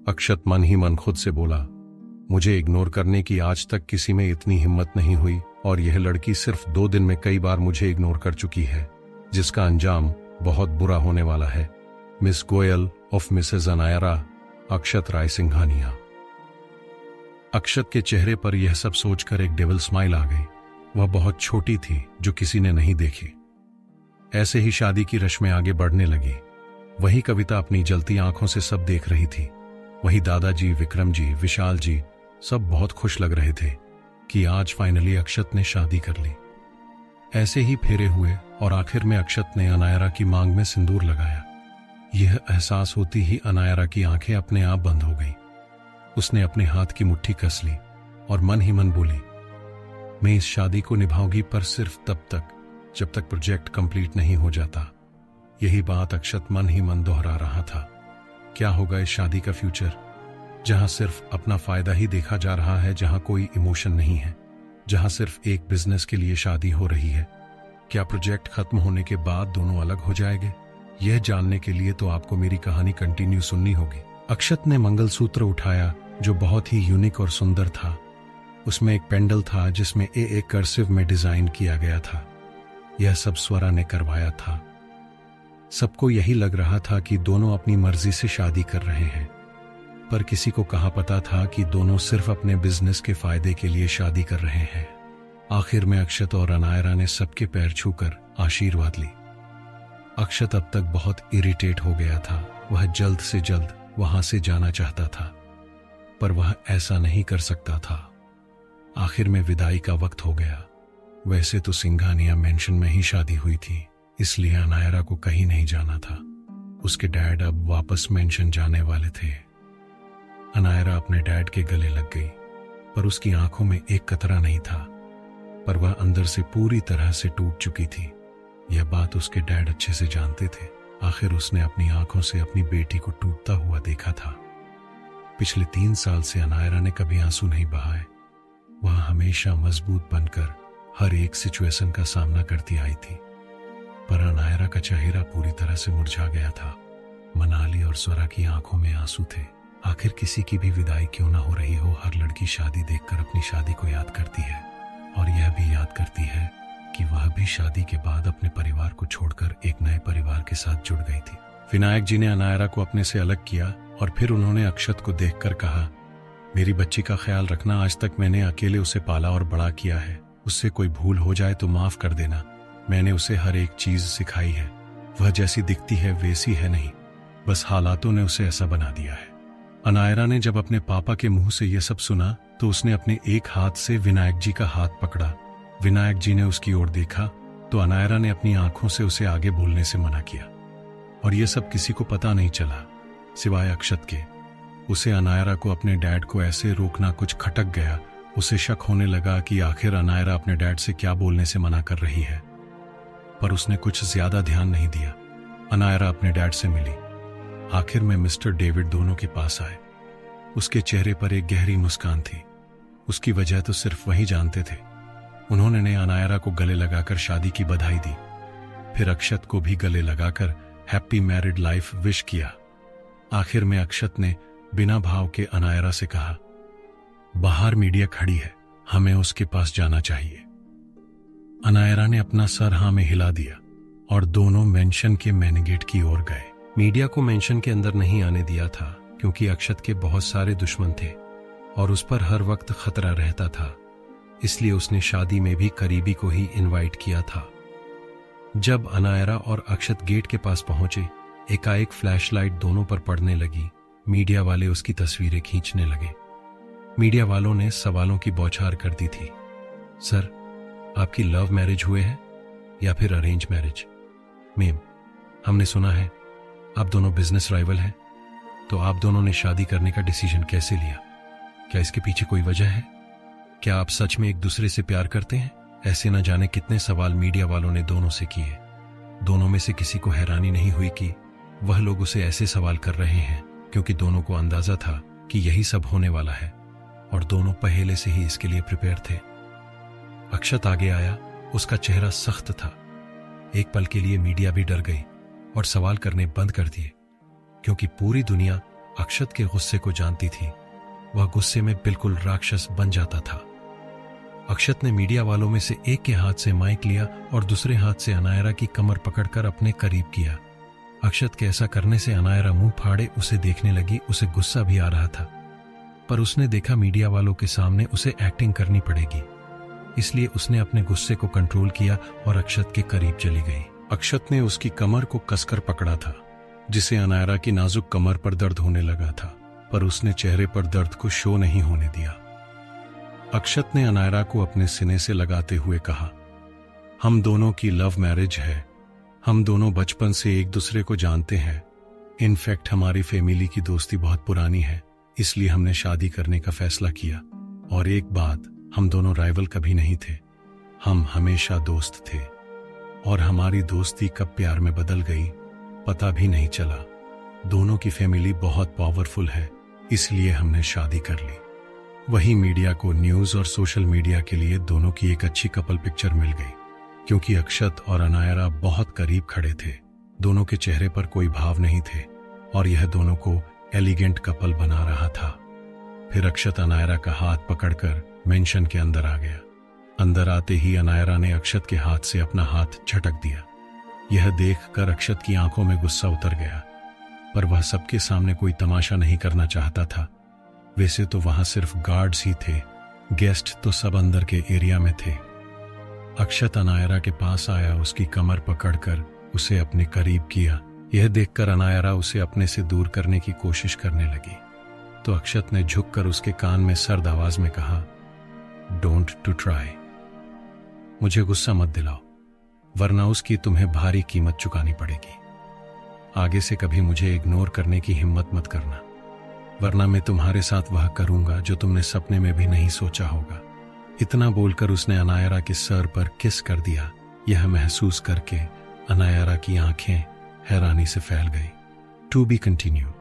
अक्षत मन ही मन खुद से बोला, मुझे इग्नोर करने की आज तक किसी में इतनी हिम्मत नहीं हुई और यह लड़की सिर्फ 2 दिन में कई बार मुझे इग्नोर कर चुकी है, जिसका अंजाम बहुत बुरा होने वाला है। Miss Goyal of Mrs Anaira, Akshat Rai Singhania. Akshat के चेहरे पर यह सब सोचकर एक डेविल स्माइल आ गई। वह बहुत छोटी थी, जो किसी ने नहीं देखी। ऐसे ही शादी की रस्में आगे बढ़ने लगी। वही कविता अपनी जलती आंखों से सब देख रही थी। वही दादाजी, विक्रम जी, विशाल जी सब बहुत खुश लग रहे थे कि आज फाइनली अक्षत ने शादी कर ली। ऐसे ही फेरे हुए और आखिर में अक्षत ने अनायरा की मांग में सिंदूर लगाया। यह एहसास होती ही अनायरा की आंखें अपने आप बंद हो गई। उसने अपने हाथ की मुट्ठी कस ली और मन ही मन बोली, मैं इस शादी को निभाऊंगी, पर सिर्फ तब तक जब तक प्रोजेक्ट कंप्लीट नहीं हो जाता। यही बात अक्षत मन ही मन दोहरा रहा था। क्या होगा इस शादी का फ्यूचर, जहां सिर्फ अपना फायदा ही देखा जा रहा है, जहां कोई इमोशन नहीं है, जहां सिर्फ एक बिजनेस के लिए शादी हो रही है। क्या प्रोजेक्ट खत्म होने के बाद दोनों अलग हो जाएंगे? यह जानने के लिए तो आपको मेरी कहानी कंटिन्यू सुननी होगी। अक्षत ने मंगलसूत्र उठाया, जो बहुत ही यूनिक और सुंदर था। उसमें एक पेंडल था जिसमें ए कर्सिव में डिजाइन किया गया था। यह सब स्वरा ने करवाया था। सबको यही लग रहा था कि दोनों अपनी मर्जी से शादी कर रहे हैं, पर किसी को कहाँ पता था कि दोनों सिर्फ अपने बिजनेस के फायदे के लिए शादी कर रहे हैं। आखिर में अक्षत और अनायरा ने सबके पैर छूकर आशीर्वाद ली। अक्षत अब तक बहुत इरिटेट हो गया था। वह जल्द से जल्द वहां से जाना चाहता था, पर वह ऐसा नहीं कर सकता था। आखिर में विदाई का वक्त हो गया। वैसे तो सिंघानिया मेंशन में ही शादी हुई थी, इसलिए अनायरा को कहीं नहीं जाना था। उसके डैड अब वापस मेंशन जाने वाले थे। अनायरा अपने डैड के गले लग गई, पर उसकी आंखों में एक कतरा नहीं था, पर वह अंदर से पूरी तरह से टूट चुकी थी। यह बात उसके डैड अच्छे से जानते थे। आखिर उसने अपनी आंखों से अपनी बेटी को टूटता हुआ देखा था। पिछले 3 साल से अनायरा ने कभी आंसू नहीं बहाए। वह हमेशा मजबूत बनकर हर एक सिचुएशन का सामना करती आई थी, पर अनायरा का चेहरा पूरी तरह से मुरझा गया था। मनाली और स्वरा की आंखों में आंसू थे। आखिर किसी की भी विदाई क्यों ना हो रही हो, हर लड़की शादी देखकर अपनी शादी को याद करती है, और यह भी याद करती है कि वह भी शादी के बाद अपने परिवार को छोड़कर एक नए परिवार के साथ जुड़ गई थी। विनायक जी ने अनायरा को अपने से अलग किया और फिर उन्होंने अक्षत को देखकर कहा, मेरी बच्ची का ख्याल रखना। आज तक मैंने अकेले उसे पाला और बड़ा किया है। उससे कोई भूल हो जाए तो माफ कर देना। मैंने उसे हर एक चीज सिखाई है। वह जैसी दिखती है वैसी है नहीं, बस हालातों ने उसे ऐसा बना दिया है। अनायरा ने जब अपने पापा के मुंह से यह सब सुना तो उसने अपने एक हाथ से विनायक जी का हाथ पकड़ा। विनायक जी ने उसकी ओर देखा तो अनायरा ने अपनी आंखों से उसे आगे बोलने से मना किया, और यह सब किसी को पता नहीं चला सिवाय अक्षत के। उसे अनायरा को अपने डैड को ऐसे रोकना कुछ खटक गया। उसे शक होने लगा कि आखिर अनायरा अपने डैड से क्या बोलने से मना कर रही है, पर उसने कुछ ज्यादा ध्यान नहीं दिया। अनायरा अपने डैड से मिली। आखिर में मिस्टर डेविड दोनों के पास आए। उसके चेहरे पर एक गहरी मुस्कान थी। उसकी वजह तो सिर्फ वही जानते थे। उन्होंने अनायरा को गले लगाकर शादी की बधाई दी, फिर अक्षत को भी गले लगाकर हैप्पी मैरिड लाइफ विश किया। आखिर में अक्षत ने बिना भाव के अनायरा से कहा, बाहर मीडिया खड़ी है, हमें उसके पास जाना चाहिए। अनायरा ने अपना सर हाँ में हिला दिया और दोनों मेंशन के मेन गेट की ओर गए। मीडिया को मेंशन के अंदर नहीं आने दिया था, क्योंकि अक्षत के बहुत सारे दुश्मन थे और उस पर हर वक्त खतरा रहता था। इसलिए उसने शादी में भी करीबी को ही इनवाइट किया था। जब अनायरा और अक्षत गेट के पास पहुंचे, एकाएक फ्लैशलाइट दोनों पर पड़ने लगी। मीडिया वाले उसकी तस्वीरें खींचने लगे। मीडिया वालों ने सवालों की बौछार कर दी थी। सर, आपकी लव मैरिज हुए हैं या फिर अरेंज मैरिज? मैम, हमने सुना है आप दोनों बिजनेस राइवल हैं, तो आप दोनों ने शादी करने का डिसीजन कैसे लिया? क्या इसके पीछे कोई वजह है? क्या आप सच में एक दूसरे से प्यार करते हैं? ऐसे न जाने कितने सवाल मीडिया वालों ने दोनों से किए। दोनों में से किसी को हैरानी नहीं हुई कि वह लोग उसे ऐसे सवाल कर रहे हैं, क्योंकि दोनों को अंदाजा था कि यही सब होने वाला है और दोनों पहले से ही इसके लिए प्रिपेयर थे। अक्षत आगे आया। उसका चेहरा सख्त था। एक पल के लिए मीडिया भी डर गई और सवाल करने बंद कर दिए, क्योंकि पूरी दुनिया अक्षत के गुस्से को जानती थी। वह गुस्से में बिल्कुल राक्षस बन जाता था। अक्षत ने मीडिया वालों में से एक के हाथ से माइक लिया और दूसरे हाथ से अनायरा की कमर पकड़कर अपने करीब किया। अक्षत के ऐसा करने से अनायरा मुंह फाड़े उसे देखने लगी। उसे गुस्सा भी आ रहा था, पर उसने देखा मीडिया वालों के सामने उसे एक्टिंग करनी पड़ेगी, इसलिए उसने अपने गुस्से को कंट्रोल किया और अक्षत के करीब चली गई। अक्षत ने उसकी कमर को कसकर पकड़ा था, जिसे अनायरा की नाजुक कमर पर दर्द होने लगा था, पर उसने चेहरे पर दर्द को शो नहीं होने दिया। अक्षत ने अनायरा को अपने सीने से लगाते हुए कहा, हम दोनों की लव मैरिज है। हम दोनों बचपन से एक दूसरे को जानते हैं। इनफैक्ट हमारी फैमिली की दोस्ती बहुत पुरानी है, इसलिए हमने शादी करने का फैसला किया। और एक बात, हम दोनों राइवल कभी नहीं थे, हम हमेशा दोस्त थे। और हमारी दोस्ती कब प्यार में बदल गई पता भी नहीं चला। दोनों की फैमिली बहुत पावरफुल है, इसलिए हमने शादी कर ली। वहीं मीडिया को न्यूज और सोशल मीडिया के लिए दोनों की एक अच्छी कपल पिक्चर मिल गई, क्योंकि अक्षत और अनायरा बहुत करीब खड़े थे। दोनों के चेहरे पर कोई भाव नहीं थे और यह दोनों को एलिगेंट कपल बना रहा था। फिर अक्षत अनायरा का हाथ पकड़कर मेंशन के अंदर आ गया। अंदर आते ही अनायरा ने अक्षत के हाथ से अपना हाथ झटक दिया। यह देखकर अक्षत की आंखों में गुस्सा उतर गया, पर वह सबके सामने कोई तमाशा नहीं करना चाहता था। वैसे तो वहां सिर्फ गार्ड्स ही थे, गेस्ट तो सब अंदर के एरिया में थे। अक्षत अनायरा के पास आया, उसकी कमर पकड़कर उसे अपने करीब किया। यह देखकर अनायरा उसे अपने से दूर करने की कोशिश करने लगी, तो अक्षत ने झुककर उसके कान में सर्द आवाज में कहा, डोंट टू ट्राई। मुझे गुस्सा मत दिलाओ, वरना उसकी तुम्हें भारी कीमत चुकानी पड़ेगी। आगे से कभी मुझे इग्नोर करने की हिम्मत मत करना, वरना मैं तुम्हारे साथ वह करूंगा जो तुमने सपने में भी नहीं सोचा होगा। इतना बोलकर उसने अनायरा के सर पर किस कर दिया। यह महसूस करके अनायरा की आंखें हैरानी से फैल गई। To be continue.